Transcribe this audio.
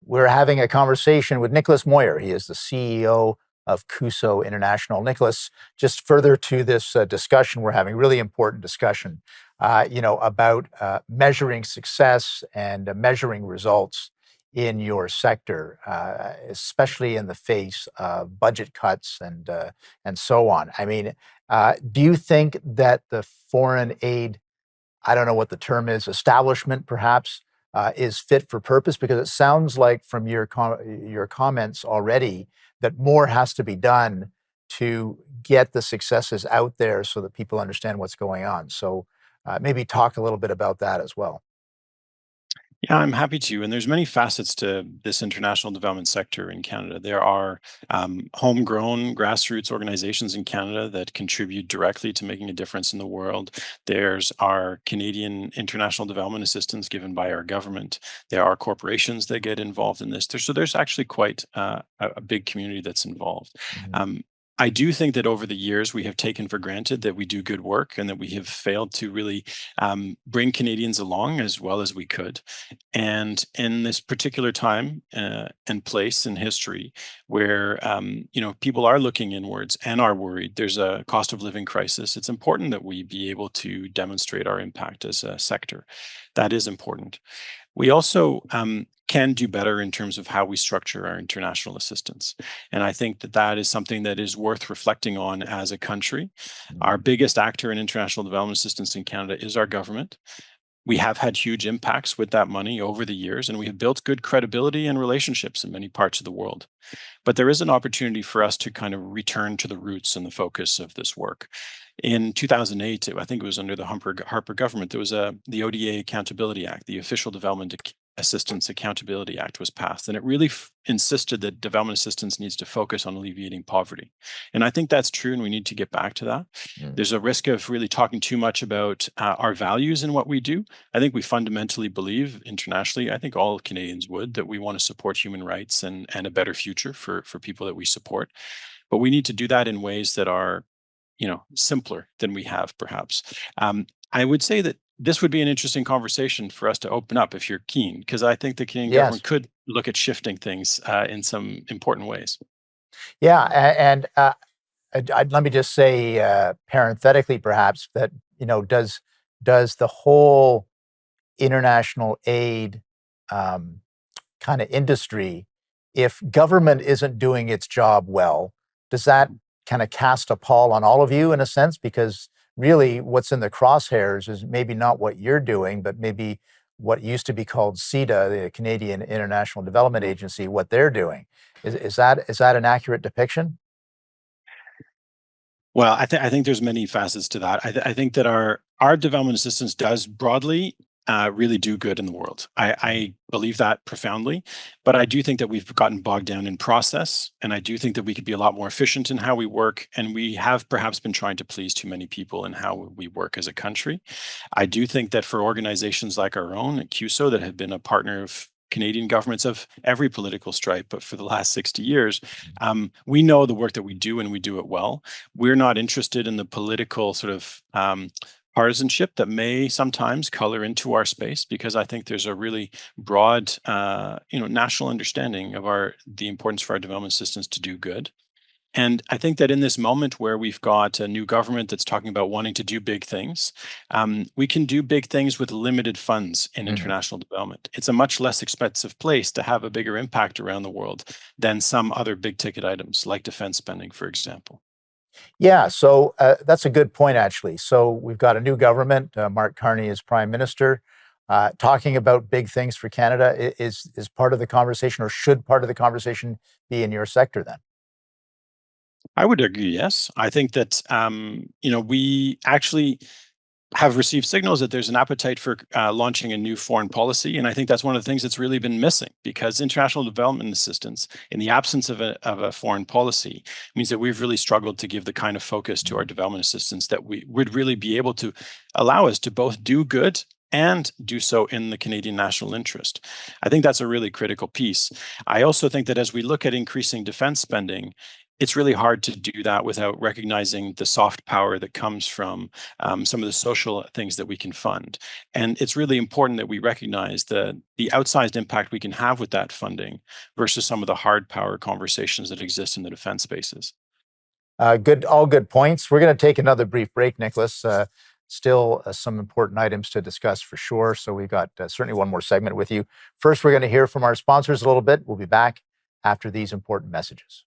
We're having a conversation with Nicolas Moyer. He is the CEO of CUSO International. Nicolas, just further to this discussion we're having, really important discussion, about measuring success and measuring results in your sector, especially in the face of budget cuts and so on. I mean, do you think that the foreign aid, I don't know what the term is, establishment perhaps, is fit for purpose? Because it sounds like from your comments already that more has to be done to get the successes out there so that people understand what's going on. So maybe talk a little bit about that as well. Yeah, I'm happy to. And there's many facets to this international development sector in Canada. There are homegrown grassroots organizations in Canada that contribute directly to making a difference in the world. There's our Canadian international development assistance given by our government. There are corporations that get involved in this. So there's actually quite a big community that's involved. Mhm. I do think that over the years we have taken for granted that we do good work and that we have failed to really bring Canadians along as well as we could. And in this particular time and place in history where people are looking inwards and are worried, there's a cost of living crisis. It's important that we be able to demonstrate our impact as a sector. That is important. We also can do better in terms of how we structure our international assistance. And I think that that is something that is worth reflecting on as a country. Our Mhm. biggest actor in international development assistance in Canada is our government. We have had huge impacts with that money over the years, and we have built good credibility and relationships in many parts of the world. But there is an opportunity for us to kind of return to the roots and the focus of this work. In 2008, I think it was under the Harper government, there was the ODA Accountability Act, the Official Development Assistance Accountability Act was passed, and it really insisted that development assistance needs to focus on alleviating poverty. And I think that's true, and we need to get back to that. Mm. There's a risk of really talking too much about our values and what we do. I think we fundamentally believe internationally, I think all Canadians would, that we want to support human rights and a better future for people that we support. But we need to do that in ways that are, simpler than we have perhaps. I would say that this would be an interesting conversation for us to open up if you're keen, because I think the Canadian Yes. government could look at shifting things in some important ways. Yeah. And let me just say, parenthetically, perhaps that does the whole international aid kind of industry, if government isn't doing its job well, does that kind of cast a pall on all of you in a sense? Because really, what's in the crosshairs is maybe not what you're doing, but maybe what used to be called CEDA, the Canadian International Development Agency, what they're doing. Is that an accurate depiction? Well, I think there's many facets to that. I think that our development assistance does broadly really do good in the world. I believe that profoundly, but I do think that we've gotten bogged down in process, and I do think that we could be a lot more efficient in how we work, and we have perhaps been trying to please too many people in how we work as a country. I do think that for organizations like our own at CUSO that have been a partner of Canadian governments of every political stripe, but for the last 60 years, we know the work that we do and we do it well. We're not interested in the political sort of partisanship that may sometimes color into our space, because I think there's a really broad, national understanding of the importance for our development assistance to do good. And I think that in this moment where we've got a new government that's talking about wanting to do big things, we can do big things with limited funds in Mhm. international development. It's a much less expensive place to have a bigger impact around the world than some other big ticket items like defense spending, for example. Yeah, so that's a good point, actually. So we've got a new government. Mark Carney is prime minister. Talking about big things for Canada is part of the conversation, or should part of the conversation be in your sector then? I would agree, yes. I think that, we actually have received signals that there's an appetite for launching a new foreign policy. And I think that's one of the things that's really been missing, because international development assistance, in the absence of a foreign policy, means that we've really struggled to give the kind of focus to our development assistance that we would really be able to allow us to both do good and do so in the Canadian national interest. I think that's a really critical piece. I also think that as we look at increasing defense spending, it's really hard to do that without recognizing the soft power that comes from some of the social things that we can fund. And it's really important that we recognize the outsized impact we can have with that funding versus some of the hard power conversations that exist in the defense spaces. All good points. We're going to take another brief break, Nicholas. Still some important items to discuss for sure. So we've got certainly one more segment with you. First, we're going to hear from our sponsors a little bit. We'll be back after these important messages.